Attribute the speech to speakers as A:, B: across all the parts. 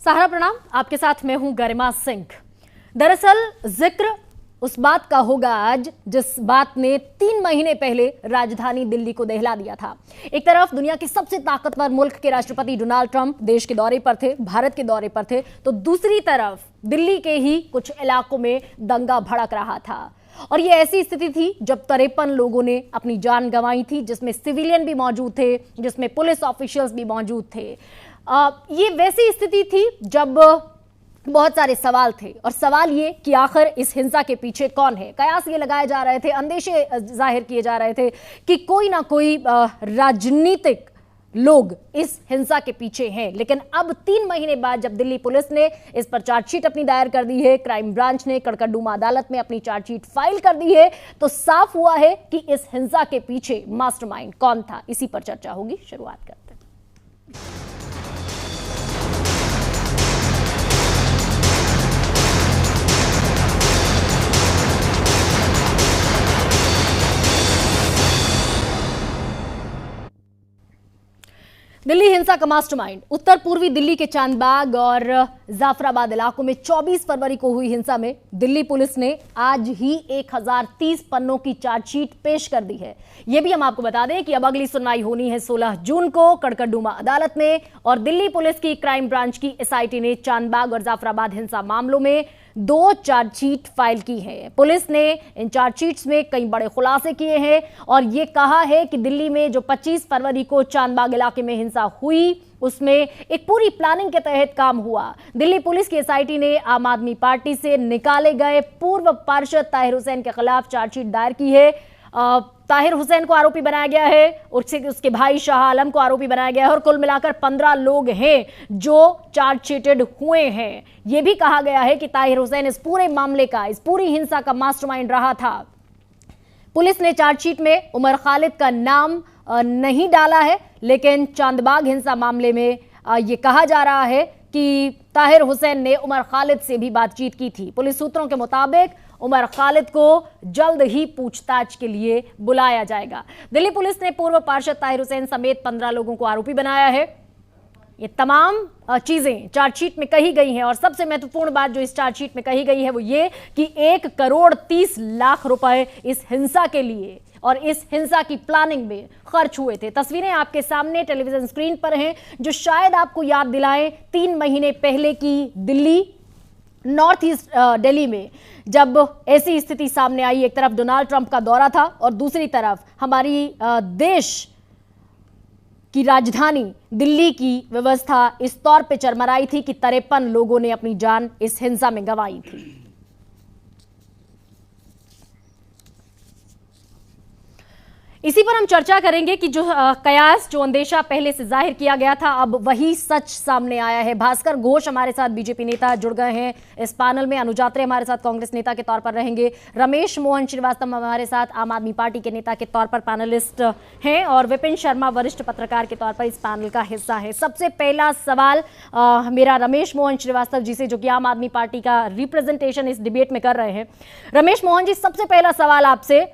A: सहारा प्रणाम, आपके साथ मैं हूं गरिमा सिंह। दरअसल जिक्र उस बात का होगा आज जिस बात ने 3 महीने पहले राजधानी दिल्ली को दहला दिया था। एक तरफ दुनिया के सबसे ताकतवर मुल्क के राष्ट्रपति डोनाल्ड ट्रंप देश के दौरे पर थे, भारत के दौरे पर थे, तो दूसरी तरफ दिल्ली के ही कुछ इलाकों में दंगा भड़क रहा था। और ये ऐसी स्थिति थी जब 53 लोगों ने अपनी जान गंवाई थी, जिसमें सिविलियन भी मौजूद थे, जिसमें पुलिस ऑफिशियल्स भी मौजूद थे। ये वैसी स्थिति थी जब बहुत सारे सवाल थे, और सवाल ये कि आखिर इस हिंसा के पीछे कौन है। कयास ये लगाए जा रहे थे, अंदेशे जाहिर किए जा रहे थे कि कोई ना कोई राजनीतिक लोग इस हिंसा के पीछे हैं। लेकिन अब 3 महीने बाद जब दिल्ली पुलिस ने इस पर चार्जशीट अपनी दायर कर दी है, क्राइम ब्रांच ने कड़कड़डूमा अदालत में अपनी चार्जशीट फाइल कर दी है, तो साफ हुआ है कि इस हिंसा के पीछे मास्टरमाइंड कौन था। इसी पर चर्चा होगी, शुरुआत करते हैं। दिल्ली हिंसा का मास्टरमाइंड उत्तर पूर्वी दिल्ली के चांदबाग और जाफराबाद इलाकों में 24 फरवरी को हुई हिंसा में दिल्ली पुलिस ने आज ही 1030 पन्नों की चार्जशीट पेश कर दी है। यह भी हम आपको बता दें कि अब अगली सुनवाई होनी है 16 जून को कड़कड़डूमा अदालत में, और दिल्ली पुलिस की क्राइम ब्रांच की एसआईटी ने चांदबाग और जाफराबाद हिंसा मामलों में 2 चार्जशीट फाइल की है। पुलिस ने इन चार्जशीट्स में कई बड़े खुलासे किए हैं और यह कहा है कि दिल्ली में जो 25 फरवरी को चांदबाग इलाके में हिंसा हुई उसमें एक पूरी प्लानिंग के तहत काम हुआ। दिल्ली पुलिस की एसआईटी ने आम आदमी पार्टी से निकाले गए पूर्व पार्षद ताहिर हुसैन के खिलाफ चार्जशीट दायर की है। ताहिर हुसैन को आरोपी बनाया गया है, उसके भाई शाह आलम को आरोपी बनाया गया है, और कुल मिलाकर 15 लोग हैं जो चार्जशीटेड हुए हैं। यह भी कहा गया है कि ताहिर हुसैन इस पूरे मामले का, इस पूरी हिंसा का मास्टरमाइंड रहा था। पुलिस ने चार्जशीट में उमर खालिद का नाम नहीं डाला है, लेकिन चांदबाग हिंसा मामले में यह कहा जा रहा है कि ताहिर हुसैन ने उमर खालिद से भी बातचीत की थी। पुलिस सूत्रों के मुताबिक उमर खालिद को जल्द ही पूछताछ के लिए बुलाया जाएगा। दिल्ली पुलिस ने पूर्व पार्षद ताहिर हुसैन समेत 15 लोगों को आरोपी बनाया है। ये तमाम चीजें चार्जशीट में कही गई हैं, और सबसे महत्वपूर्ण बात जो इस चार्जशीट में कही गई है वो ये कि 1,30,00,000 रुपए इस हिंसा के लिए और इस हिंसा की प्लानिंग में खर्च हुए थे। तस्वीरें आपके सामने टेलीविजन स्क्रीन पर हैं जो शायद आपको याद दिलाएं 3 महीने पहले की दिल्ली, नॉर्थ ईस्ट दिल्ली में जब ऐसी स्थिति सामने आई। एक तरफ डोनाल्ड ट्रंप का दौरा था और दूसरी तरफ हमारी देश की राजधानी दिल्ली की व्यवस्था इस तौर पे चरमराई थी कि 53 लोगों ने अपनी जान इस हिंसा में गंवाई थी। इसी पर हम चर्चा करेंगे कि जो कयास, जो अंदेशा पहले से जाहिर किया गया था, अब वही सच सामने आया है। भास्कर घोष हमारे साथ बीजेपी नेता जुड़ गए हैं इस पैनल में, अनुज आत्रे हमारे साथ कांग्रेस नेता के तौर पर रहेंगे, रमेश मोहन श्रीवास्तव हमारे साथ आम आदमी पार्टी के नेता के तौर पर पैनलिस्ट हैं, और विपिन शर्मा वरिष्ठ पत्रकार के तौर पर इस पैनल का हिस्सा है। सबसे पहला सवाल मेरा रमेश मोहन श्रीवास्तव जी से, जो कि आम आदमी पार्टी का रिप्रेजेंटेशन इस डिबेट में कर रहे हैं। रमेश मोहन जी, सबसे पहला सवाल आपसे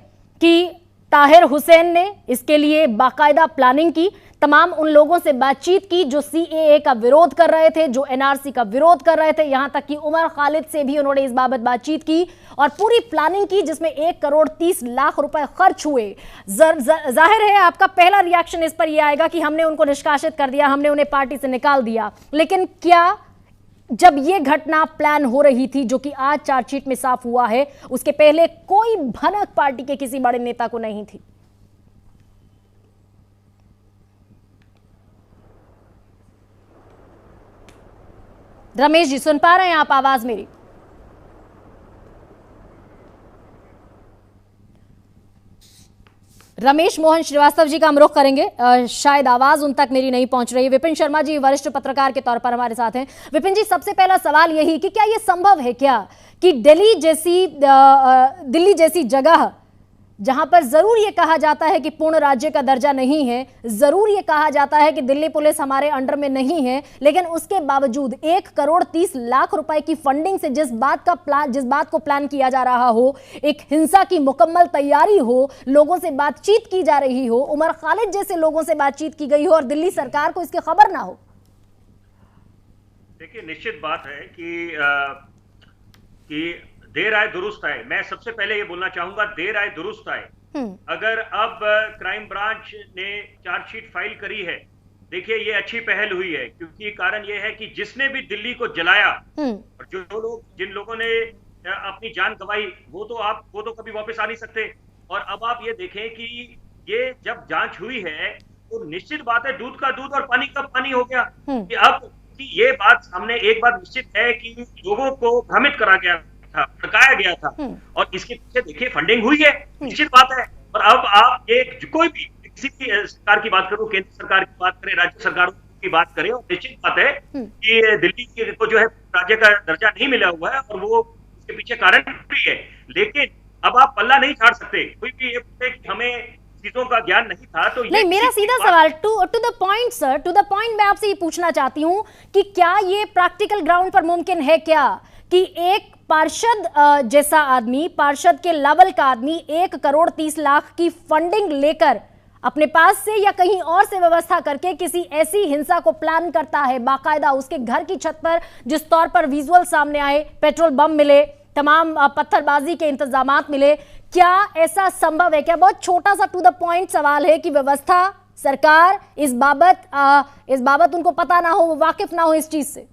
A: कि ताहिर हुसैन ने इसके लिए बाकायदा प्लानिंग की, तमाम उन लोगों से बातचीत की जो सीएए का विरोध कर रहे थे, जो एनआरसी का विरोध कर रहे थे, यहां तक कि उमर खालिद से भी उन्होंने इस बाबत बातचीत की और पूरी प्लानिंग की जिसमें 1,30,00,000 रुपए खर्च हुए। जाहिर है आपका पहला रिएक्शन इस पर यह आएगा कि हमने उनको निष्कासित कर दिया, हमने उन्हें पार्टी से निकाल दिया, लेकिन क्या जब यह घटना प्लान हो रही थी, जो कि आज चार्जशीट में साफ हुआ है, उसके पहले कोई भनक पार्टी के किसी बड़े नेता को नहीं थी? रमेश जी, सुन पा रहे हैं आप आवाज मेरी? रमेश मोहन श्रीवास्तव जी का हम रुख करेंगे, शायद आवाज उन तक मेरी नहीं पहुंच रही है। विपिन शर्मा जी वरिष्ठ पत्रकार के तौर पर हमारे साथ हैं। विपिन जी, सबसे पहला सवाल यही कि क्या यह संभव है क्या कि दिल्ली जैसी जगह जहां पर जरूर यह कहा जाता है कि पूर्ण राज्य का दर्जा नहीं है, जरूर यह कहा जाता है कि दिल्ली पुलिस हमारे अंडर में नहीं है, लेकिन उसके बावजूद 1,30,00,000 रुपए की फंडिंग से जिस बात को प्लान किया जा रहा हो, एक हिंसा की मुकम्मल तैयारी हो, लोगों से बातचीत की जा रही हो, उमर खालिद जैसे लोगों से बातचीत की गई हो और दिल्ली सरकार को इसकी खबर ना हो?
B: देखिए, निश्चित बात है कि देर आए दुरुस्त आए। मैं सबसे पहले ये बोलना चाहूंगा, देर आए दुरुस्त आए। अगर अब क्राइम ब्रांच ने चार्जशीट फाइल करी है, देखिए ये अच्छी पहल हुई है, क्योंकि कारण ये है कि जिसने भी दिल्ली को जलाया और जिन लोगों ने अपनी जान गंवाई, वो तो कभी वापस आ नहीं सकते। और अब आप ये देखें कि ये जब जांच हुई है तो निश्चित बात है दूध का दूध और पानी का पानी हो गया। कि अब कि ये बात सामने एक बात निश्चित है कि लोगों को भ्रमित करा गया था, भड़काया गया था, और इसके पीछे देखिए फंडिंग हुई है, निश्चित बात है। और अब आप कोई भी किसी भी सरकार की बात करूं, केंद्र सरकार की बात करें, राज्य सरकारों की बात करें, और निश्चित बात है कि दिल्ली को जो है राज्य का दर्जा नहीं मिला हुआ है, और वो इसके पीछे कारण भी है। लेकिन अब आप पल्ला नहीं झाड़ सकते। कोई भी ये बोले कि हमें चीजों का ज्ञान नहीं था, तो
A: नहीं, मेरा सीधा सवाल to the point sir, to the point मैं आपसे ये पूछना चाहती हूं कि क्या ये प्रैक्टिकल ग्राउंड पर मुमकिन है क्या कि एक पार्षद जैसा आदमी, पार्षद के लेवल का आदमी 1,30,00,000 की फंडिंग लेकर अपने पास से या कहीं और से व्यवस्था करके किसी ऐसी हिंसा को प्लान करता है, बाकायदा उसके घर की छत पर जिस तौर पर विजुअल सामने आए, पेट्रोल बम मिले, तमाम पत्थरबाजी के इंतजामात मिले, क्या ऐसा संभव है? क्या बहुत छोटा सा टू द पॉइंट सवाल है कि व्यवस्था, सरकार इस बाबत उनको पता ना हो, वाकिफ ना हो इस चीज से?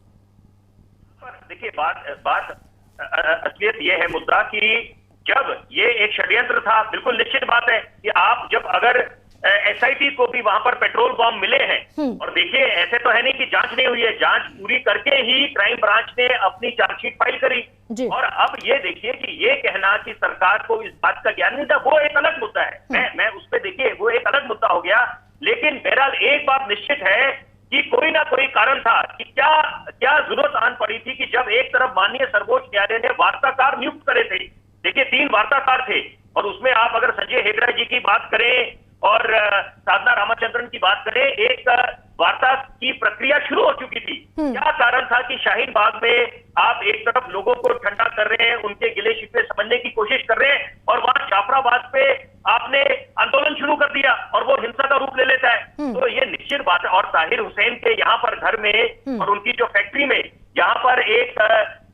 C: देखिए, बात असलियत ये है मुद्दा कि जब ये एक षड्यंत्र था, बिल्कुल निश्चित बात है कि आप जब अगर एसआईटी को भी वहां पर पेट्रोल बम मिले हैं, और देखिए ऐसे तो है नहीं कि जांच नहीं हुई है, जांच पूरी करके ही क्राइम ब्रांच ने अपनी चार्जशीट फाइल करी। और अब ये देखिए कि ये कहना कि सरकार को इस बात का ज्ञान नहीं था, वो एक अलग मुद्दा है। मैं उस पर देखिए वो एक अलग मुद्दा हो गया। लेकिन बहरहाल एक बात निश्चित है कि कोई ना कोई कारण था कि क्या जरूरत आन पड़ी थी कि जब एक तरफ माननीय सर्वोच्च न्यायालय ने वार्ताकार नियुक्त करे थे। देखिए 3 वार्ताकार थे, और उसमें आप अगर संजय हेगड़ा जी की बात करें और साधना रामाचंद्रन की बात करें, एक वार्ता की प्रक्रिया शुरू हो चुकी थी। क्या कारण था कि शाहीन बाग में आप एक तरफ लोगों को ठंडा कर रहे हैं, उनके गिले शिकवे समझने की कोशिश कर रहे हैं, और वहां जाफराबाद पे आपने आंदोलन शुरू कर दिया और वो हिंसा का रूप ले लेता है। तो ये निश्चित बात है। और ताहिर हुसैन के यहाँ पर घर में और उनकी जो फैक्ट्री में यहाँ पर एक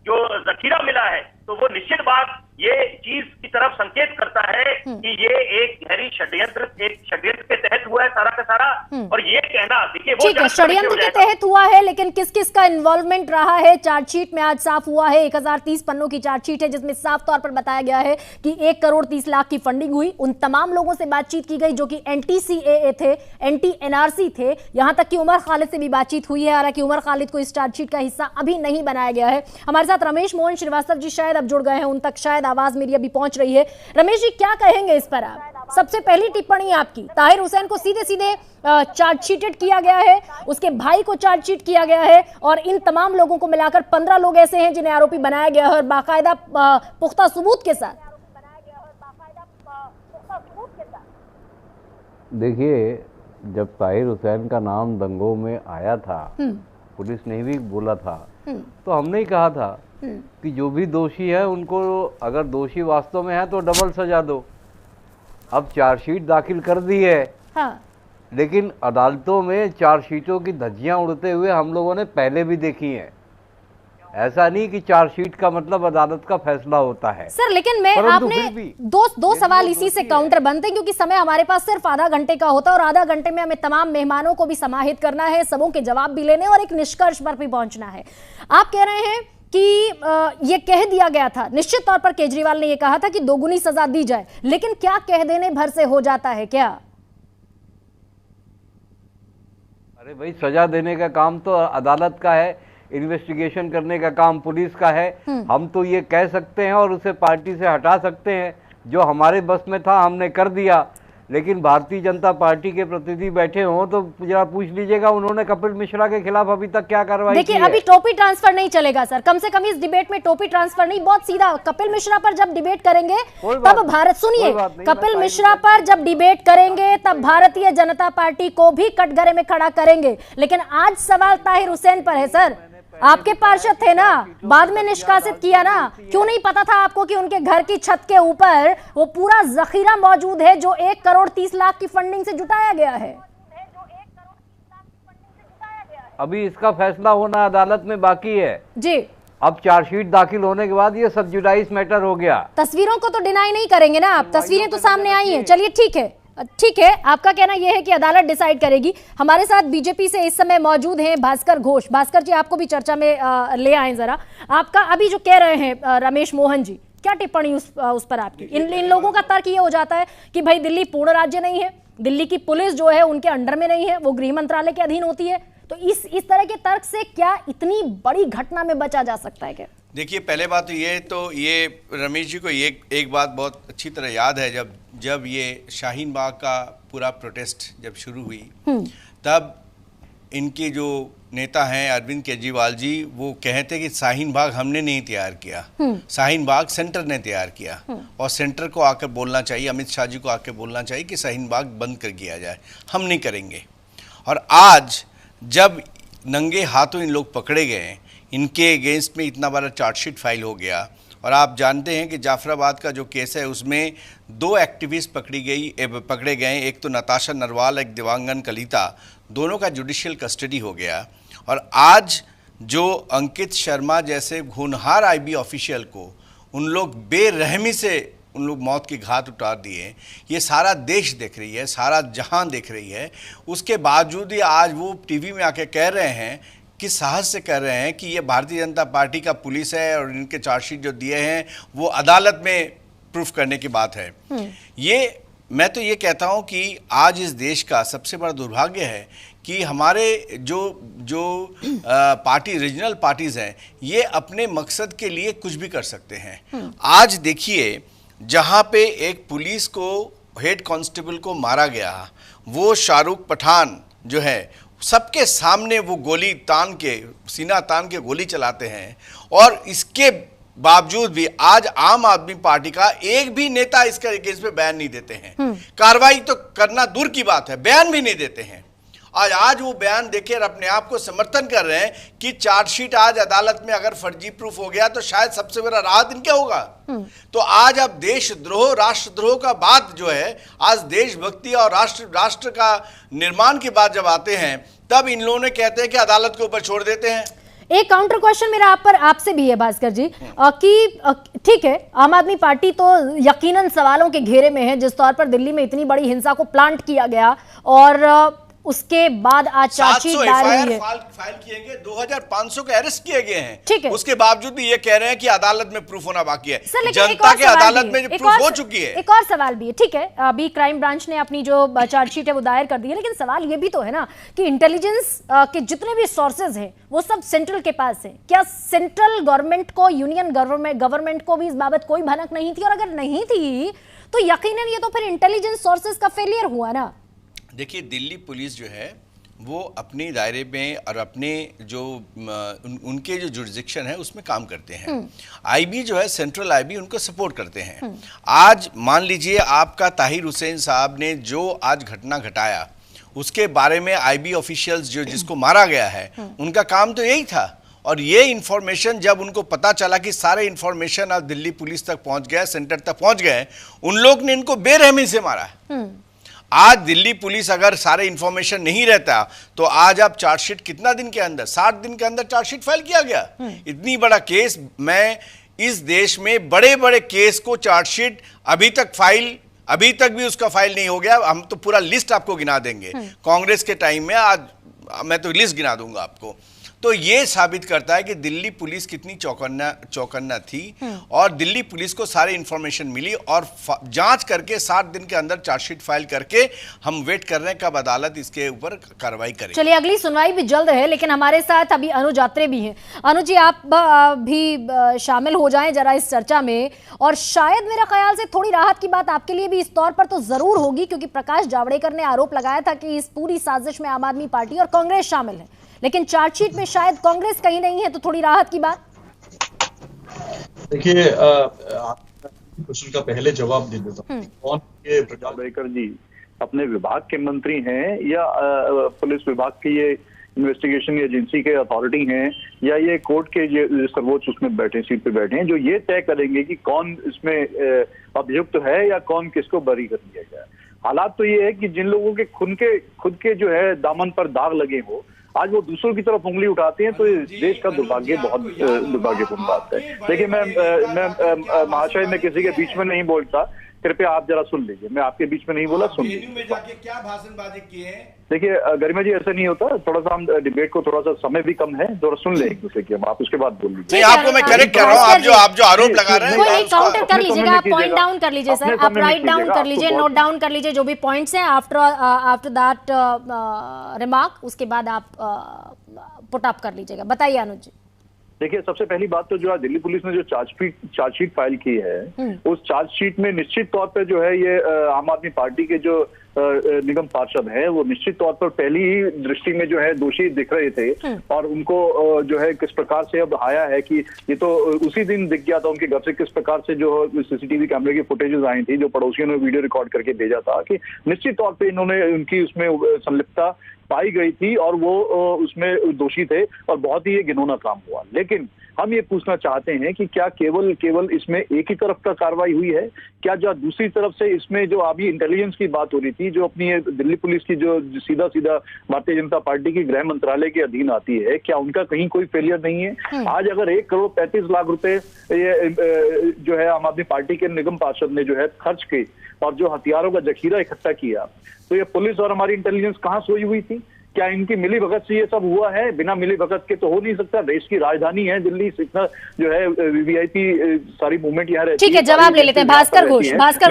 C: जो जखीरा मिला है, तो वो निश्चित बात ये चीज की तरफ संकेत करता है कि ये एक गहरी षड्यंत्र के तहत हुआ है सारा का सारा। और ये कहना, देखिए वो
A: ठीक है, षड्यंत्र के तहत हुआ है, लेकिन किस किस का इन्वॉल्वमेंट रहा है चार्जशीट में आज साफ हुआ है। 1030 पन्नों की चार्जशीट है जिसमें साफ तौर पर बताया गया है कि 1,30,00,000 की फंडिंग हुई। उन तमाम लोगों से बातचीत की गई जो कि एंटी CAA थे, एंटी NRC थे, यहां तक कि उमर खालिद से भी बातचीत हुई है। हालांकि उमर खालिद को इस चार्जशीट का हिस्सा अभी नहीं बनाया गया है। हमारे साथ रमेश मोहन श्रीवास्तव जी शायद अब जुड़ गए हैं, उन तक शायद आवाज मेरी अभी पहुंच रही है। रमेश जी, क्या कहेंगे इस पर आप? सबसे पहली टिप्पणी आपकी, ताहिर हुसैन को सीधे सीधे चार्जशीटेड किया गया है, उसके भाई को चार्जशीट किया गया है, और इन तमाम लोगों को मिलाकर 15 लोग ऐसे हैं जिन्हें आरोपी बनाया गया है और बाकायदा पुख्ता सबूत के साथ।
D: देखिए, जब ताहिर हुसैन का नाम दंगों में आया था, पुलिस ने भी बोला था, तो हमने ही कहा था कि जो भी दोषी है उनको, अगर दोषी वास्तव में है तो डबल सजा दो। अब चार्जशीट दाखिल कर दी है, हाँ। लेकिन अदालतों में चार्जशीटों की धज्जियां उड़ते हुए हम लोगों ने पहले भी देखी हैं। ऐसा नहीं कि चार्जशीट का मतलब अदालत का फैसला होता है
A: सर। लेकिन मैं आपने दो सवाल इसी से काउंटर बनते हैं, क्योंकि समय हमारे पास सिर्फ आधा घंटे का होता है और आधा घंटे में हमें तमाम मेहमानों को भी समाहित करना है, सबों के जवाब भी लेने और एक निष्कर्ष पर भी पहुंचना है। आप कह रहे हैं कि ये कह दिया गया था, निश्चित तौर पर केजरीवाल ने ये कहा था कि दोगुनी सजा दी जाए, लेकिन क्या कह देने भर से हो जाता है क्या?
D: अरे भाई, सजा देने का काम तो अदालत का है, इन्वेस्टिगेशन करने का काम पुलिस का है। हम तो ये कह सकते हैं और उसे पार्टी से हटा सकते हैं, जो हमारे बस में था हमने कर दिया। लेकिन भारतीय जनता पार्टी के प्रतिनिधि बैठे हों तो जरा पूछ लीजिएगा उन्होंने कपिल मिश्रा के खिलाफ अभी तक क्या कार्रवाई की है।
A: देखिए, अभी टोपी ट्रांसफर नहीं चलेगा सर, कम से कम इस डिबेट में टोपी ट्रांसफर नहीं, बहुत सीधा। कपिल मिश्रा पर जब डिबेट करेंगे तब भारत, सुनिए, कपिल मिश्रा पर जब डिबेट करेंगे तब भारतीय जनता पार्टी को भी कटघरे में खड़ा करेंगे। लेकिन आज सवाल ताहिर हुसैन पर है सर। आपके पार्षद थे ना, बाद में निष्कासित किया ना, क्यों नहीं पता था आपको कि उनके घर की छत के ऊपर वो पूरा जखीरा मौजूद है जो 1,30,00,000 की फंडिंग से जुटाया गया है?
D: अभी इसका फैसला होना अदालत में बाकी है
A: जी।
D: अब चार्जशीट दाखिल होने के बाद ये सब जुडाइज मैटर हो गया।
A: तस्वीरों को तो डिनाई नहीं करेंगे ना आप, तस्वीरें तो सामने आई हैं। चलिए ठीक है, ठीक है, आपका कहना यह है कि अदालत डिसाइड करेगी। हमारे साथ बीजेपी से इस समय मौजूद हैं भास्कर घोष। भास्कर जी, आपको भी चर्चा में ले आए जरा। आपका अभी जो कह रहे हैं रमेश मोहन जी, क्या टिप्पणी उस पर आपकी? इन लोगों का तर्क ये हो जाता है कि भाई दिल्ली पूर्ण राज्य नहीं है, दिल्ली की पुलिस जो है उनके अंडर में नहीं है, वो गृह मंत्रालय के अधीन होती है। तो इस तरह के तर्क से क्या इतनी बड़ी घटना में बचा जा सकता है क्या?
E: देखिए, पहले बात तो ये रमेश जी को एक बात बहुत अच्छी तरह याद है, जब ये शाहीन बाग का पूरा प्रोटेस्ट जब शुरू हुई तब इनके जो नेता हैं अरविंद केजरीवाल जी, वो कहते कि शाहीन बाग हमने नहीं तैयार किया, शाहीन बाग सेंटर ने तैयार किया और सेंटर को आकर बोलना चाहिए, अमित शाह जी को आकर बोलना चाहिए कि शाहीन बाग बंद कर दिया जाए, हम नहीं करेंगे। और आज जब नंगे हाथों इन लोग पकड़े गए, इनके अगेंस्ट में इतना बड़ा चार्जशीट फाइल हो गया, और आप जानते हैं कि जाफराबाद का जो केस है उसमें 2 एक्टिविस्ट पकड़े गए, एक तो नताशा नरवाल, एक दिवांगन कलिता, दोनों का जुडिशियल कस्टडी हो गया। और आज जो अंकित शर्मा जैसे होनहार आईबी ऑफिशियल को उन लोग बेरहमी से उन लोग मौत की घात उतार दिए, ये सारा देश देख रही है, सारा जहां देख रही है। उसके बावजूद ही आज वो टीवी में आके कह रहे हैं, किस साहस से कह रहे हैं कि ये भारतीय जनता पार्टी का पुलिस है और इनके चार्जशीट जो दिए हैं वो अदालत में प्रूफ करने की बात है। मैं तो ये कहता हूं कि आज इस देश का सबसे बड़ा दुर्भाग्य है कि हमारे जो पार्टी रीजनल पार्टीज हैं, ये अपने मकसद के लिए कुछ भी कर सकते हैं। आज देखिए, जहां पे एक पुलिस को हेड कांस्टेबल को मारा गया, वो शाहरुख पठान जो है सबके सामने वो गोली तान के, सीना तान के गोली चलाते हैं, और इसके बावजूद भी आज आम आदमी पार्टी का एक भी नेता इसका केस पे बयान नहीं देते हैं। कार्रवाई तो करना दूर की बात है, बयान भी नहीं देते हैं। आज वो बयान देकर अपने आप को समर्थन कर रहे हैं कि चार्जशीट आज अदालत में अगर फर्जी प्रूफ हो गया तो शायद सबसे बड़ा राहत इनका होगा। तो आज अब देशद्रोह, राष्ट्रद्रोह का बात जो है, आज देशभक्ति और राष्ट्र का निर्माण की बात जब आते हैं, तब इन लोगों ने कहते हैं कि अदालत के ऊपर छोड़ देते हैं।
A: एक काउंटर क्वेश्चन मेरा आपसे भी है भास्कर जी, कि ठीक है, आम आदमी पार्टी तो यकीनन सवालों के घेरे में है, जिस तौर पर दिल्ली में इतनी बड़ी हिंसा को प्लांट किया गया और उसके बाद आज चार्जशीट डाली है,
E: फाइल किए गए, 2500 के अरेस्ट किए गए हैं।
A: ठीक है,
E: उसके बावजूद भी ये कह रहे हैं कि अदालत में प्रूफ होना बाकी है। जनता के अदालत में प्रूफ हो चुकी है।
A: एक और सवाल भी है, ठीक है, अभी क्राइम ब्रांच ने अपनी जो चार्जशीट है वो दायर कर दी है, लेकिन सवाल ये भी तो है ना कि इंटेलिजेंस के जितने भी सोर्सेज हैं वो सब सेंट्रल के पास है। क्या सेंट्रल गवर्नमेंट को, यूनियन गवर्नमेंट को भी इस बाबत कोई भनक नहीं थी? और अगर नहीं थी तो यकीनन ये तो फिर इंटेलिजेंस सोर्सेज का फेलियर हुआ ना।
E: देखिए, दिल्ली पुलिस जो है वो अपने दायरे में और अपने जो उनके जो जुरिडिक्शन है उसमें काम करते हैं। आईबी जो है, सेंट्रल आईबी, उनको सपोर्ट करते हैं। आज मान लीजिए आपका ताहिर हुसैन साहब ने जो आज घटना घटाया, उसके बारे में आईबी ऑफिशियल्स जिसको मारा गया है, उनका काम तो यही था। और ये इंफॉर्मेशन जब उनको पता चला कि सारे इंफॉर्मेशन आज दिल्ली पुलिस तक पहुंच गया, सेंटर तक पहुंच गए, उन लोग ने इनको बेरहमी से मारा है। आज दिल्ली पुलिस अगर सारे इंफॉर्मेशन नहीं रहता तो आज आप चार्जशीट कितना दिन के अंदर, 60 दिन के अंदर चार्जशीट फाइल किया गया। इतनी बड़ा केस, मैं इस देश में बड़े बड़े केस को चार्जशीट अभी तक भी उसका फाइल नहीं हो गया। हम तो पूरा लिस्ट आपको गिना देंगे। कांग्रेस के टाइम में आज मैं तो लिस्ट गिना दूंगा आपको। तो ये साबित करता है कि दिल्ली पुलिस कितनी चौकन्ना थी, और दिल्ली पुलिस को सारी इंफॉर्मेशन मिली और जांच करके 60 दिन के अंदर चार्जशीट फाइल करके हम वेट कर रहे हैं कब अदालत इसके ऊपर कार्रवाई करे।
A: चलिए, अगली सुनवाई भी जल्द है, लेकिन हमारे साथ अभी अनुज आत्रे भी हैं। अनुज जी, आप भी शामिल हो जाएं जरा इस चर्चा में, और शायद मेरा ख्याल से थोड़ी राहत की बात आपके लिए भी इस तौर पर तो जरूर होगी, क्योंकि प्रकाश जावड़ेकर ने आरोप लगाया था कि इस पूरी साजिश में आम आदमी पार्टी और कांग्रेस शामिल है, लेकिन चार्जशीट में शायद कांग्रेस कहीं नहीं है, तो थोड़ी राहत की बात।
F: देखिए, क्वेश्चन का पहले जवाब दे देता हूं। कौन ये
G: जावड़ेकर जी अपने विभाग के मंत्री हैं या पुलिस विभाग की ये इन्वेस्टिगेशन एजेंसी के अथॉरिटी हैं, या ये कोर्ट के सर्वोच्च उसमें बैठे, सीट पे बैठे हैं, जो ये तय करेंगे कि कौन इसमें अभियुक्त है या कौन किसको बरी कर दिया जाए। हालात तो ये है कि जिन लोगों के खुद के जो है दामन पर दाग लगे हो, आज वो दूसरों की तरफ उंगली उठाते हैं, तो इस देश का दुर्भाग्य, बहुत दुर्भाग्यपूर्ण बात है। देखिए मैं महाशय में किसी के बीच में नहीं बोलता, कृपया आप जरा सुन लीजिए, मैं आपके बीच में नहीं बोला, सुन लीजिए।
E: में जाके क्या भाषणबाजी किए हैं?
G: देखिए गरिमा जी, ऐसा नहीं होता, थोड़ा सा हम डिबेट को, थोड़ा सा समय भी कम है, थोड़ा सुन ले एक दूसरे की, हम आप उसके बाद बोल लीजिए।
E: नहीं, आपको मैं करेक्ट कर रहा हूँ, आप जो आरोप लगा रहे हैं
A: कोई काउंटर कर लीजिएगा, आप पॉइंट डाउन कर लीजिए सर, आप राइट डाउन कर लीजिए, नोट डाउन कर लीजिए जो भी पॉइंट्स हैं, आफ्टर दैट रिमार्क उसके बाद आप पुट अप कर लीजिएगा। बताइए अनुज जी।
G: देखिए, सबसे पहली बात तो जो आज दिल्ली पुलिस ने जो चार्जशीट फाइल की है, उस चार्जशीट में निश्चित तौर पर जो है ये आम आदमी पार्टी के जो निगम पार्षद हैं वो निश्चित तौर पर पहली ही दृष्टि में जो है दोषी दिख रहे थे, और उनको जो है किस प्रकार से अब आया है कि ये तो उसी दिन दिख गया था उनके घर से किस प्रकार से जो सीसीटीवी कैमरे की फुटेजेस आई थी, जो पड़ोसियों ने वीडियो रिकॉर्ड करके भेजा था, कि निश्चित तौर पर इन्होंने उनकी उसमें संलिप्तता पाई गई थी और वो उसमें दोषी थे, और बहुत ही ये घिनौना काम हुआ। लेकिन हम ये पूछना चाहते हैं कि क्या केवल इसमें एक ही तरफ का कार्रवाई हुई है? क्या जो दूसरी तरफ से इसमें जो अभी इंटेलिजेंस की बात हो रही थी, जो अपनी दिल्ली पुलिस की जो सीधा भारतीय जनता पार्टी की गृह मंत्रालय के अधीन आती है, क्या उनका कहीं कोई फेलियर नहीं है? आज अगर 1,35,00,000 रुपए ये जो है आम आदमी पार्टी के निगम पार्षद ने जो है खर्च के और जो हथियारों का जखीरा इकट्ठा किया, तो ये पुलिस और हमारी इंटेलिजेंस कहाँ सोई हुई थी? क्या इनकी मिली भगत से ये सब हुआ है? बिना मिली भगत के तो हो नहीं सकता। देश की राजधानी है दिल्ली, इतना जो है वीवीआईपी सारी मूवमेंट यहाँ रहती है।
A: ठीक है, जवाब ले लेते हैं भास्कर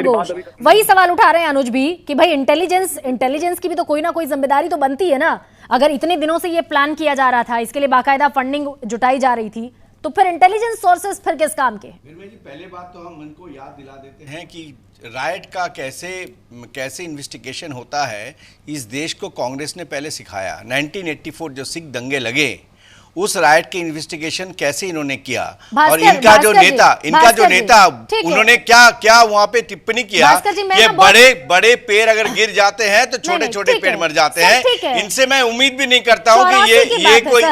A: घोष वही सवाल उठा रहे हैं अनुज भी कि भाई इंटेलिजेंस की भी तो कोई ना कोई जिम्मेदारी तो बनती है ना। अगर इतने दिनों से ये प्लान किया जा रहा था, इसके लिए बाकायदा फंडिंग जुटाई जा रही थी, तो फिर इंटेलिजेंस सोर्सेस फिर किस काम के?
E: पहले बात तो हम उनको याद दिला देते हैं कि राइट का कैसे इन्वेस्टिगेशन होता है, इस देश को कांग्रेस ने पहले सिखाया। 1984 जो सिख दंगे लगे, उस राइट के इन्वेस्टिगेशन कैसे इन्होंने किया, और इनका जो नेता उन्होंने क्या वहां पे टिप्पणी किया, ये बड़े पेड़ अगर गिर जाते हैं तो छोटे छोटे पेड़ मर जाते हैं। इनसे मैं उम्मीद भी नहीं करता हूँ कि ये कोई,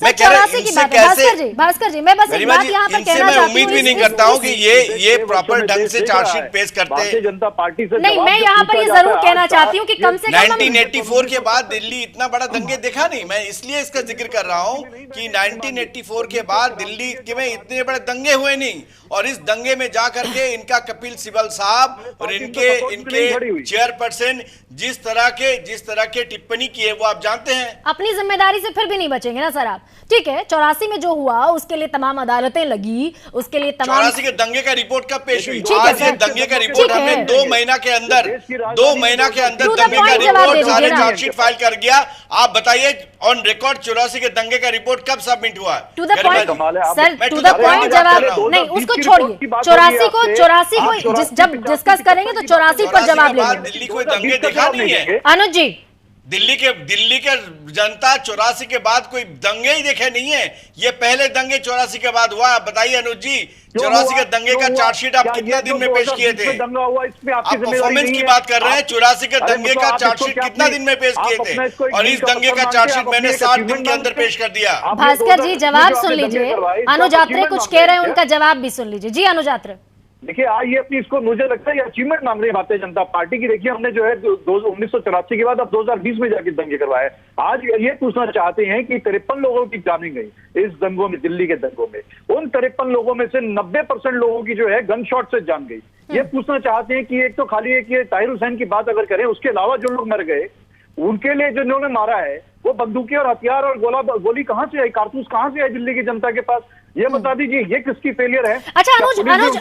E: मैं कह रहा हूं इनसे कैसे,
A: भास्कर जी मैं बस एक बात यहाँ पर कहना चाहती हूँ,
E: उम्मीद भी नहीं करता हूँ कि ये प्रॉपर ढंग से चार्जशीट पेश करते हैं।
G: जनता पार्टी से
A: नहीं, मैं यहाँ पर ये जरूर कहना चाहती हूँ कि कम से कम
E: 1984 के बाद दिल्ली इतना बड़ा दंगे देखा नहीं। मैं इसलिए इसका जिक्र कर रहा हूँ कि 1984 के बाद दिल्ली में इतने बड़े दंगे हुए नहीं, और इस दंगे में जाकर के इनका कपिल सिब्बल साहब और इनके चेयरपर्सन जिस तरह के टिप्पणी किए वो आप जानते हैं।
A: अपनी जिम्मेदारी से फिर भी नहीं बचेंगे ना सर आप। ठीक है, 84 में जो हुआ उसके लिए तमाम अदालतें लगी, उसके लिए तमाम
E: 84 के दंगे का रिपोर्ट कब पेश हुई? आज ये दंगे का रिपोर्ट हमने 2 महीना के अंदर दंगे का रिपोर्ट सारे चार्जशीट फाइल कर गया। आप बताइए ऑन रिकॉर्ड 84 के दंगे का रिपोर्ट कब सबमिट हुआ?
A: To the point sir, to the point जवाब नहीं, उसको छोड़िए। 84 को जब डिस्कस करेंगे तो 84 पर जवाब लेंगे।
E: दिल्ली कोई दंगे देखा नहीं है
A: अनुज जी।
E: दिल्ली के जनता 84 के बाद कोई दंगे ही देखे नहीं है। ये पहले दंगे 84 के बाद हुआ। बताइए अनुज जी, 84 के दंगे का चार्जशीट आप कितने दिन में पेश किए थे? आप परफॉर्मेंस की बात कर रहे हैं। 84 के दंगे का चार्जशीट कितना दिन में पेश किए थे? और इस दंगे का चार्जशीट मैंने 60 दिन के अंदर पेश कर दिया।
A: भास्कर जी जवाब सुन लीजिए, अनुज आत्रे कुछ कह रहे हैं, उनका जवाब भी सुन लीजिए। जी अनुज आत्रे।
G: देखिए, आज ये अपनी इसको मुझे लगता है अचीवमेंट मान रही है भारतीय जनता पार्टी की। देखिए, हमने जो है 1984 के बाद अब 2020 में जाके दंगे करवाए। आज ये पूछना चाहते हैं कि 53 लोगों की जानी गई इस दंगों में, दिल्ली के दंगों में। उन 53 लोगों में से 90% लोगों की जो है गन शॉट से जान गई। ये पूछना चाहते हैं कि एक तो खाली एक ये ताहिर हुसैन की बात अगर करें, उसके अलावा जो लोग मर गए उनके लिए जो इन्होंने मारा है वो बंदूकें और हथियार और गोली कहां से आई, कारतूस कहां से आई दिल्ली की जनता के पास? ये बता दीजिए, ये किसकी फेलियर है?
A: अच्छा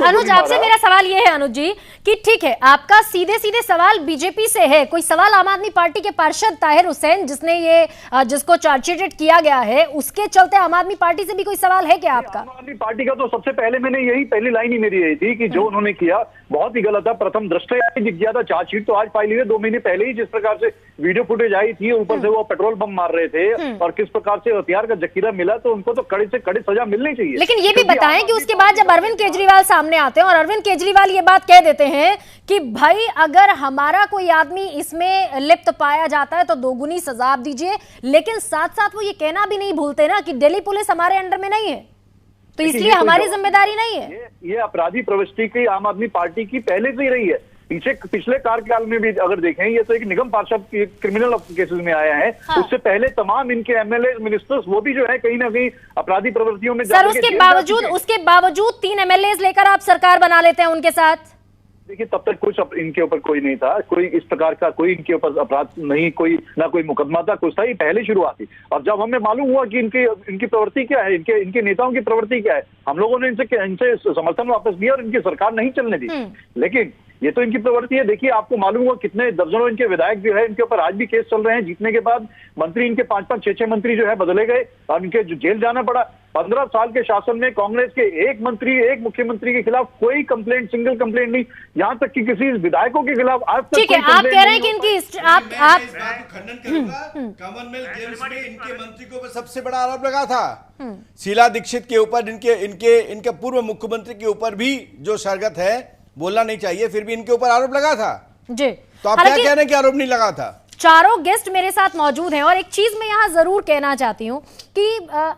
A: अनुज आपसे मेरा सवाल ये है अनुज जी कि ठीक है, आपका सीधे सवाल बीजेपी से है, कोई सवाल आम आदमी पार्टी के पार्षद ताहिर हुसैन जिसको चार्जशीटेड किया गया है, उसके चलते आम आदमी पार्टी से भी कोई सवाल है क्या आपका?
G: आम आदमी पार्टी का तो सबसे पहले मैंने पहली लाइन ही मेरी यही थी कि जो उन्होंने किया बहुत ही गलत था। प्रथम दृष्टया दिख गया था। चार्जशीट तो आज फाइल हुई 2 महीने पहले ही, जिस प्रकार से वीडियो फुटेज आई थी, ऊपर से वो पेट्रोल बम मार रहे थे और किस प्रकार से हथियार का जखीरा मिला, तो उनको तो कड़ी से कड़ी सजा मिलनी चाहिए।
A: लेकिन ये भी बताएं कि उसके बाद जब अरविंद केजरीवाल सामने आते हैं और अरविंद केजरीवाल ये बात कह देते हैं कि भाई अगर हमारा कोई आदमी इसमें लिप्त पाया जाता है तो दोगुनी सजा दीजिए, लेकिन साथ साथ वो ये कहना भी नहीं भूलते ना कि दिल्ली पुलिस हमारे अंडर में नहीं है, तो इसलिए हमारी जिम्मेदारी नहीं है।
G: ये अपराधी प्रवृत्ति की आम आदमी पार्टी की पहले से ही रही है। पिछले कार्यकाल में भी अगर देखें, ये तो एक निगम पार्षद क्रिमिनल केसेस में आया है।
A: हाँ।
G: उससे पहले तमाम इनके एमएलए मिनिस्टर्स वो भी जो है कहीं ना कहीं अपराधी प्रवृत्तियों में
A: सर उसके बावजूद 3 एमएलए लेकर आप सरकार बना लेते हैं उनके साथ।
G: देखिए, तब तक कुछ इनके ऊपर कोई नहीं था, कोई इस प्रकार का कोई इनके ऊपर अपराध नहीं, ना कोई मुकदमा था, कुछ था। ये पहले शुरुआत थी। और जब हमें मालूम हुआ कि इनकी प्रवृत्ति क्या है, इनके नेताओं की प्रवृत्ति क्या है, हम लोगों ने इनसे समर्थन वापस दिया और इनकी सरकार नहीं चलने दी। लेकिन ये तो इनकी प्रवृत्ति है। देखिए, आपको मालूम हुआ कितने दर्जनों इनके विधायक जो है, इनके ऊपर आज भी केस चल रहे हैं। जीतने के बाद मंत्री इनके 5-5, 6-6 मंत्री जो है बदले गए और इनके जेल जाना पड़ा। 15 साल के शासन में कांग्रेस के एक मंत्री, एक मुख्यमंत्री के खिलाफ कोई कंप्लेंट, सिंगल कंप्लेंट नहीं, यहाँ तक कि किसी विधायकों के खिलाफ आज तक।
A: ठीक है, आप कह रहे हैं कि इनकी आप
E: खंडन करूंगा। कॉमनवेल्थ गेम्स में इनके मंत्री के ऊपर सबसे बड़ा आरोप लगा था। शीला दीक्षित के ऊपर, इनके पूर्व मुख्यमंत्री के ऊपर भी जो सरगत है, बोलना नहीं चाहिए, फिर भी इनके ऊपर आरोप लगा था
A: जी।
E: तो आप क्या कह रहे हैं कि आरोप नहीं लगा था?
A: चारों गेस्ट मेरे साथ मौजूद हैं और एक चीज मैं यहां जरूर कहना चाहती हूं कि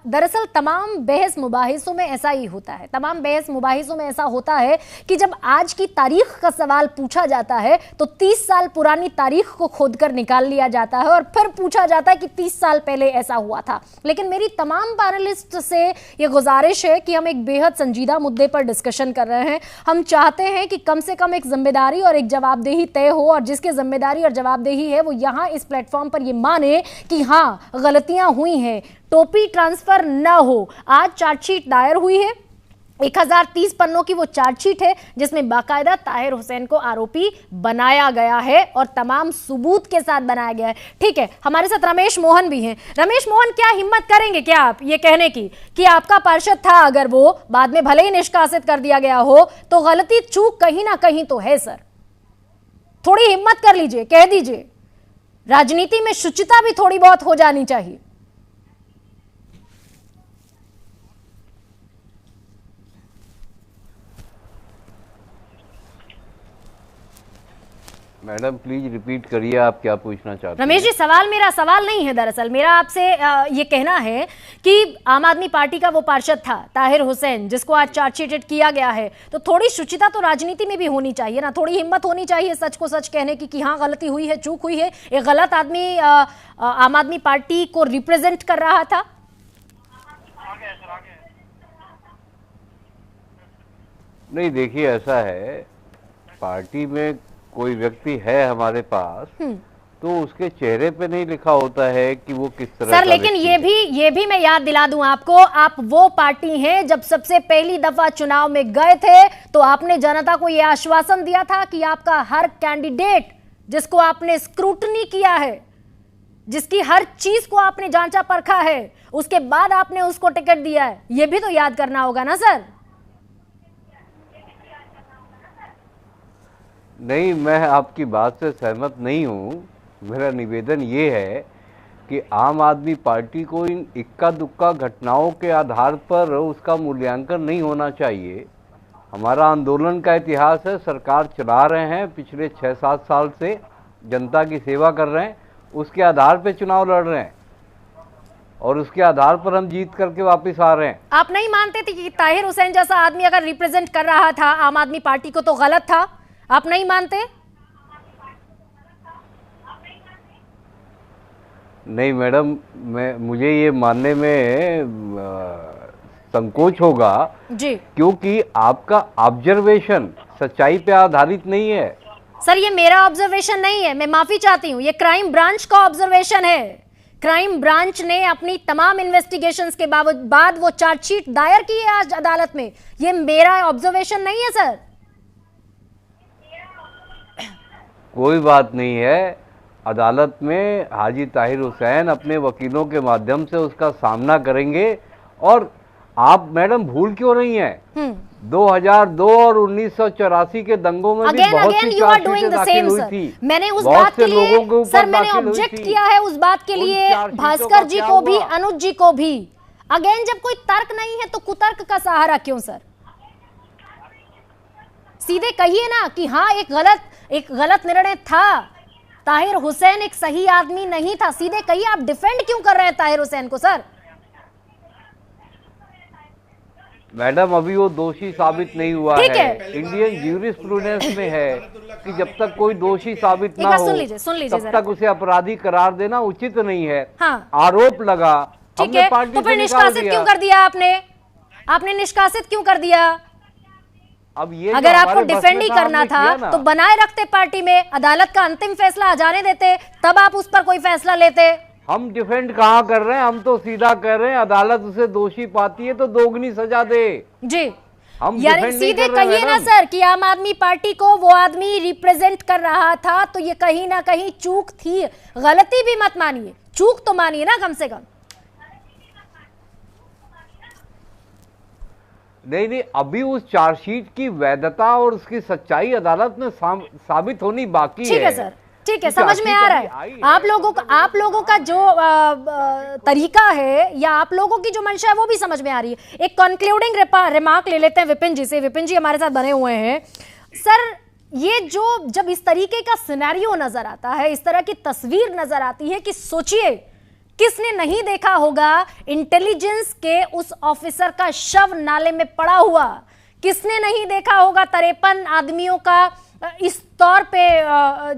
A: दरअसल तमाम बहस मुबाहिसों में ऐसा ही होता है। तमाम बहस मुबाहिसों में ऐसा होता है कि जब आज की तारीख का सवाल पूछा जाता है तो 30 साल पुरानी तारीख को खोदकर निकाल लिया जाता है और फिर पूछा जाता है कि 30 साल पहले ऐसा हुआ था। लेकिन मेरी तमाम पैनलिस्ट से ये गुजारिश है कि हम एक बेहद संजीदा मुद्दे पर डिस्कशन कर रहे हैं। हम चाहते हैं कि कम से कम एक जिम्मेदारी और एक जवाबदेही तय हो और जिसके जिम्मेदारी और जवाबदेही है वो यहाँ इस प्लेटफॉर्म पर ये माने कि हाँ गलतियां हुई हैं, टोपी ट्रांसफर न हो। आज चार्जशीट दायर हुई है, 1030 पन्नों की वो चार्जशीट है जिसमें बाकायदा ताहिर हुसैन को आरोपी बनाया गया है और तमाम सबूत के साथ बनाया गया है। ठीक है, हमारे साथ रमेश मोहन भी हैं। रमेश मोहन, क्या हिम्मत करेंगे क्या आप ये कहने की कि आपका पार्षद था, अगर वो बाद में भले ही निष्कासित कर दिया गया हो तो गलती चूक कहीं ना कहीं तो है? सर थोड़ी हिम्मत कर लीजिए, कह दीजिए। राजनीति में शुचिता भी थोड़ी बहुत हो जानी चाहिए।
D: मैडम प्लीज रिपीट करिए, आप क्या पूछना चाहते हैं?
A: रमेश जी, मेरा सवाल नहीं है, दरअसल मेरा आपसे ये कहना है कि आम आदमी पार्टी का वो पार्षद था ताहिर हुसैन जिसको आज चार्जशीटेड किया गया है, तो थोड़ी शुचिता तो राजनीति में भी होनी चाहिए ना, थोड़ी हिम्मत होनी चाहिए सच को सच कहने की कि हाँ गलती हुई है, चूक हुई है। एक गलत आदमी आम आदमी पार्टी को रिप्रेजेंट कर रहा था।
D: नहीं, देखिए ऐसा है, पार्टी में कोई व्यक्ति है हमारे पास तो उसके चेहरे पे नहीं लिखा होता है कि वो किस तरह
A: सर, लेकिन ये भी मैं याद दिला दूं आपको, आप वो पार्टी हैं जब सबसे पहली दफा चुनाव में गए थे तो आपने जनता को यह आश्वासन दिया था कि आपका हर कैंडिडेट जिसको आपने स्क्रूटनी किया है, जिसकी हर चीज को आपने जांचा परखा है, उसके बाद आपने उसको टिकट दिया है। यह भी तो याद करना होगा ना सर।
D: नहीं, मैं आपकी बात से सहमत नहीं हूँ। मेरा निवेदन ये है कि आम आदमी पार्टी को इन इक्का दुक्का घटनाओं के आधार पर उसका मूल्यांकन नहीं होना चाहिए। हमारा आंदोलन का इतिहास है, सरकार चला रहे हैं पिछले 6-7 साल से, जनता की सेवा कर रहे हैं, उसके आधार पे चुनाव लड़ रहे हैं और उसके आधार पर हम जीत करके वापस आ रहे हैं।
A: आप नहीं मानते थे कि ताहिर हुसैन जैसा आदमी अगर रिप्रेजेंट कर रहा था आम आदमी पार्टी को तो गलत था? आप नहीं मानते?
D: नहीं मैडम, मुझे ये मानने में संकोच होगा
A: जी,
D: क्योंकि आपका ऑब्जर्वेशन सच्चाई पे आधारित नहीं है।
A: सर ये मेरा ऑब्जर्वेशन नहीं है, मैं माफी चाहती हूँ, ये क्राइम ब्रांच का ऑब्जर्वेशन है। क्राइम ब्रांच ने अपनी तमाम इन्वेस्टिगेशंस के बाद वो चार्जशीट दायर की है आज अदालत में। ये मेरा ऑब्जर्वेशन नहीं है सर।
D: कोई बात नहीं है, अदालत में हाजी ताहिर हुसैन अपने वकीलों के माध्यम से उसका सामना करेंगे। और आप मैडम भूल क्यों रही हैं, 2002 और 1984 के दंगों में भी बहुत सी चार्जशीटें दाखिल हुई थी।
A: मैंने उस बात के लिए सर मैंने ऑब्जेक्ट किया है, उस बात के लिए भास्कर जी को भी, अनुज जी को भी। अगेन जब कोई तर्क नहीं है तो कुतर्क का सहारा क्यों सर? सीधे कहिए ना कि हाँ एक गलत निर्णय था, ताहिर हुसैन एक सही आदमी नहीं था, सीधे कहिए। आप डिफेंड क्यों कर रहे हैं ताहिर हुसैन को सर?
D: मैडम अभी वो दोषी साबित नहीं हुआ
A: ठीक
D: है। इंडियन ज्यूरिस्प्रूडेंस में है कि जब तक कोई दोषी साबित ना हो
A: सुन लीजिए
D: तब तक उसे अपराधी करार देना उचित नहीं है।
A: हाँ।
D: आरोप लगा,
A: ठीक है, तो फिर निष्कासित क्यों कर दिया आपने निष्कासित क्यों कर दिया?
D: अब ये
A: अगर आपको डिफेंड ही करना था तो बनाए रखते पार्टी में, अदालत का अंतिम फैसला आ जाने देते, तब आप उस पर कोई फैसला लेते।
D: हम डिफेंड कहाँ कर रहे हैं, हम तो सीधा कर रहे हैं अदालत उसे दोषी पाती है तो दोगुनी सजा दे
A: जी।
D: हम
A: यानी सीधे कहिए ना सर कि आम आदमी पार्टी को वो आदमी रिप्रेजेंट कर रहा था, तो ये कहीं ना कहीं चूक थी। गलती भी मत मानिए, चूक तो मानिए ना कम से कम।
D: नहीं, अभी उस चार्जशीट की वैधता और उसकी सच्चाई अदालत में साबित होनी बाकी है।
A: ठीक है सर, ठीक है, समझ में आ रहा है। आप लोगों का जो तरीका है या आप लोगों की जो मंशा है वो भी समझ में आ रही है। एक कंक्लूडिंग रिमार्क ले लेते हैं विपिन जी से। विपिन जी हमारे साथ बने हुए हैं। सर, ये जब इस तरीके का सिनेरियो नजर आता है, इस तरह की तस्वीर नजर आती है कि सोचिए किसने नहीं देखा होगा इंटेलिजेंस के उस ऑफिसर का शव नाले में पड़ा हुआ, किसने नहीं देखा होगा 53 आदमियों का इस तौर पे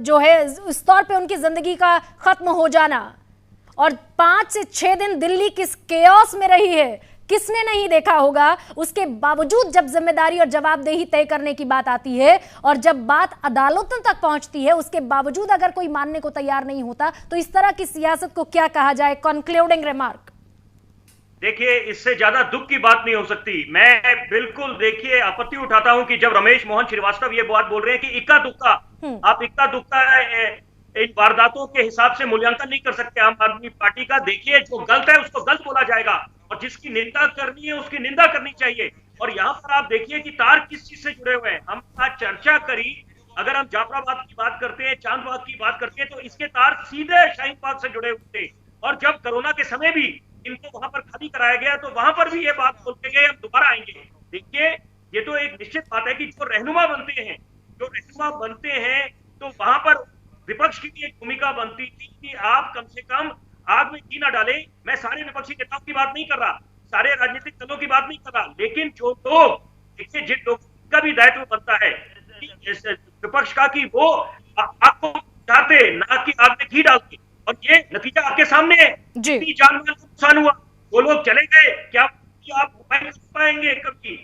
A: जो है इस तौर पे उनकी जिंदगी का खत्म हो जाना, और 5 से 6 दिन दिल्ली किस केओस में रही है, किसने नहीं देखा होगा। उसके बावजूद जब जिम्मेदारी और जवाबदेही तय करने की बात आती है और जब बात अदालतों तक पहुंचती है, उसके बावजूद अगर कोई मानने को तैयार नहीं होता, तो इस तरह की सियासत को क्या कहा जाए? Concluding remark.
B: देखिए, इससे ज्यादा दुख की बात नहीं हो सकती। मैं बिल्कुल देखिए आपत्ति उठाता हूं कि जब रमेश मोहन श्रीवास्तव ये बात बोल रहे हैं कि इक्का दुक्का, आप इक्का दुक्का इन वारदातों के हिसाब से मूल्यांकन नहीं कर सकते आम आदमी पार्टी का। देखिए, जो गलत है उसको गलत बोला जाएगा और जिसकी निंदा करनी है उसकी निंदा करनी चाहिए। और यहाँ पर आप देखिए कि तार किस चीज से जुड़े हुए हैं। हम आज चर्चा करी, अगर हम जाफराबाद की बात करते हैं, चांदबाग की बात करते हैं, तो इसके तार सीधे शाहीन बाग से जुड़े हुए थे। और जब कोरोना के समय भी इनको वहां पर खाली कराया गया तो वहां पर भी ये बात बोलते गए, हम दोबारा आएंगे। देखिए, ये तो एक निश्चित बात है कि जो रहनुमा बनते हैं तो वहां पर विपक्ष की भी एक भूमिका बनती थी कि आप कम से कम आग में घी ना डालें। मैं सारे विपक्षी नेताओं की बात नहीं कर रहा, सारे राजनीतिक दलों की बात नहीं कर रहा, लेकिन जो लोग, देखिए, जिन लोगों का भी दायित्व बनता है विपक्ष का कि वो आपको चाहते ना कि आग में घी डालते, और ये नतीजा आपके सामने है। कितनी जान माल को नुकसान हुआ, वो लोग चले गए, क्या आप उपाय कर पाएंगे कभी?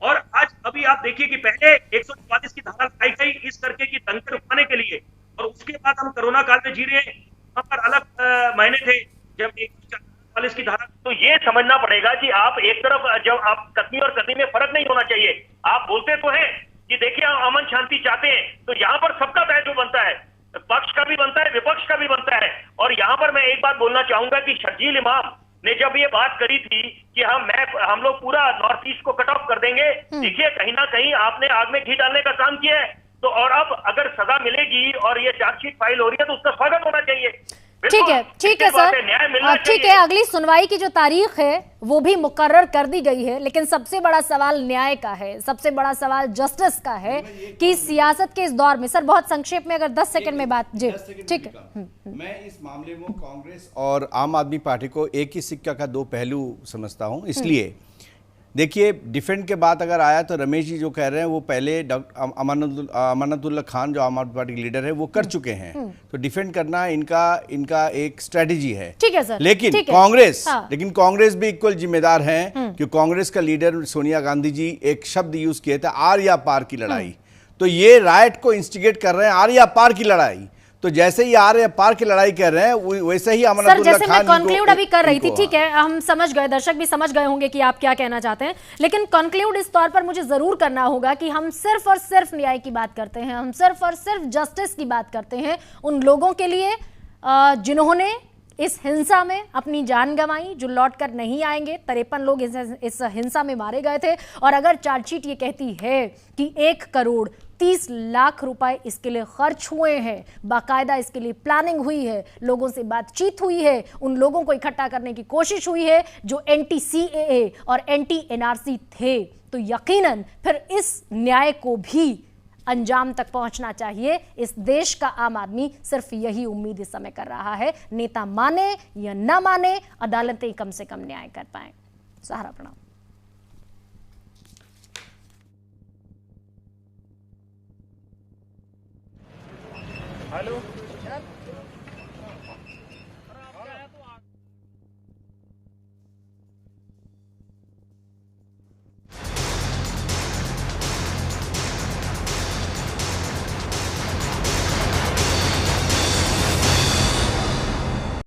B: और आज अभी आप देखिए कि पहले 144 की धारा लगाई गई इस करके की दंगे रुकवाने के लिए, और उसके बाद हम कोरोना काल में जी रहे हैं। वहां पर अलग महीने थे जब 144 की धारा।
C: तो ये समझना पड़ेगा कि आप एक तरफ जब आप कथनी और कथनी में फर्क नहीं होना चाहिए। आप बोलते तो हैं कि देखिए हम अमन शांति चाहते हैं, तो यहाँ पर सबका दायित्व बनता है, पक्ष का भी बनता है, विपक्ष का भी बनता है। और यहाँ पर मैं एक बात बोलना चाहूंगा कि शर्जील इमाम ने जब ये बात करी थी कि हम लोग पूरा नॉर्थ ईस्ट को कट ऑफ कर देंगे, देखिए कहीं ना कहीं आपने आग में घी डालने का काम किया है। तो और अब अगर सजा मिलेगी और ये चार्जशीट फाइल हो रही है तो उसका स्वागत होना चाहिए।
A: ठीक है सर,
C: न्याय मिलना
A: ठीक है। अगली सुनवाई की जो तारीख है वो भी मुकर्रर कर दी गई है, लेकिन सबसे बड़ा सवाल न्याय का है, सबसे बड़ा सवाल जस्टिस का है कि सियासत के इस दौर में। सर, बहुत संक्षेप में, अगर 10 सेकंड में बात। जी, ठीक है।
E: मैं इस मामले में कांग्रेस और आम आदमी पार्टी को एक ही सिक्का का दो पहलू समझता हूं। इसलिए देखिए, डिफेंड के बाद अगर आया तो रमेश जी जो कह रहे हैं वो पहले अमानतुल्लाह खान जो आम आदमी पार्टी के लीडर है वो कर चुके हैं, तो डिफेंड करना इनका एक स्ट्रेटेजी है।
A: ठीक है सर,
E: लेकिन कांग्रेस भी इक्वल जिम्मेदार है कि कांग्रेस का लीडर सोनिया गांधी जी एक शब्द यूज किए थे, आर या पार की लड़ाई। तो ये राइट को इंस्टिगेट कर रहे हैं, आर या पार की लड़ाई। तो जैसे ही आर या पार की लड़ाई कर रहे हैं वैसे ही अमानतुल्लाह खान,
A: मैं कंक्लूड अभी कर रही थी, ठीक है, हम समझ गए, दर्शक भी समझ गए होंगे कि आप क्या कहना चाहते हैं, लेकिन कंक्लूड इस तौर पर मुझे जरूर करना होगा कि हम सिर्फ और सिर्फ न्याय की बात करते हैं, हम सिर्फ और सिर्फ जस्टिस की बात करते हैं उन लोगों के लिए जिन्होंने इस हिंसा में अपनी जान गंवाई, जो लौट कर नहीं आएंगे। 53 लोग इस हिंसा में मारे गए थे, और अगर चार्जशीट ये कहती है कि 1 करोड़ 30 लाख रुपए इसके लिए खर्च हुए हैं, बाकायदा इसके लिए प्लानिंग हुई है, लोगों से बातचीत हुई है, उन लोगों को इकट्ठा करने की कोशिश हुई है जो एंटी CAA और एंटी NRC थे, तो यकीनन फिर इस न्याय को भी अंजाम तक पहुंचना चाहिए। इस देश का आम आदमी सिर्फ यही उम्मीद इस समय कर रहा है, नेता माने या ना माने, अदालतें कम से कम न्याय कर पाएं। सहारा प्रणाम।
H: हेलो